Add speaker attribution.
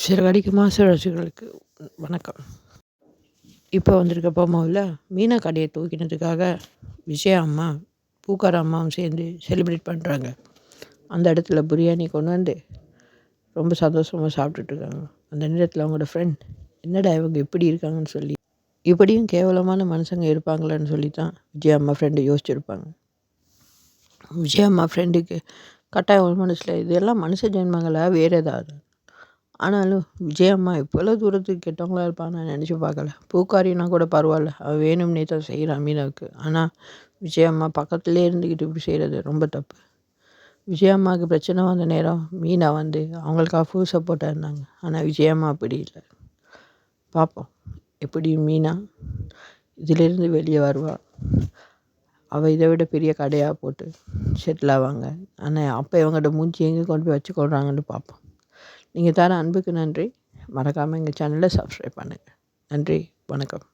Speaker 1: சிறகடிக்க மாச ரசிகர்களுக்கு வணக்கம். இப்போ வந்திருக்க ப்ரோமோவில் மீனா கடையை தூக்கினதுக்காக விஜயா அம்மா பூக்கார அம்மாவும் சேர்ந்து செலிப்ரேட் பண்ணுறாங்க. அந்த இடத்துல பிரியாணி கொண்டு வந்து ரொம்ப சந்தோஷமாக சாப்பிட்டுட்ருக்காங்க. அந்த நேரத்தில் அவங்களோட ஃப்ரெண்ட் என்னடா இவங்க இப்படி இருக்காங்கன்னு சொல்லி, இப்படியும் கேவலமான மனுஷங்க இருப்பாங்களான்னு சொல்லி தான் விஜயா அம்மா ஃப்ரெண்டு யோசிச்சுருப்பாங்க. விஜயா அம்மா ஃப்ரெண்டுக்கு கட்டாயம் ஒரு மனசில் இதெல்லாம் மனுஷ ஜென்மங்களா வேறு ஏதாவது. ஆனாலும் விஜயம்மா இவ்வளோ தூரத்துக்கு கெட்டவங்களா இருப்பான்னு நான் நினச்சி பார்க்கல. பூக்காரினா கூட பரவாயில்ல, அவள் வேணும்னே தான் செய்கிறான் மீனாவுக்கு. ஆனால் விஜயம்மா பக்கத்துலேயே இருந்துக்கிட்டு இப்படி செய்கிறது ரொம்ப தப்பு. விஜயம்மாவுக்கு பிரச்சனை வந்த நேரம் மீனா வந்து அவங்களுக்காக ஃபுல் சப்போர்ட்டாக இருந்தாங்க. ஆனால் விஜயம்மா அப்படி இல்லை. பார்ப்போம் எப்படி மீனா இதிலேருந்து வெளியே வருவாள். அவள் இதை விட பெரிய கடையாக போட்டு செட்டில் ஆவாங்க. ஆனால் அப்போ இவங்கள்ட்ட மூஞ்சி எங்கே கொண்டு போய் வச்சுக்கொள்கிறாங்கன்னு பார்ப்போம். நீங்கள் தர அன்புக்கு நன்றி. மறக்காமல் எங்கள் சேனலை சப்ஸ்கிரைப் பண்ணுங்கள். நன்றி, வணக்கம்.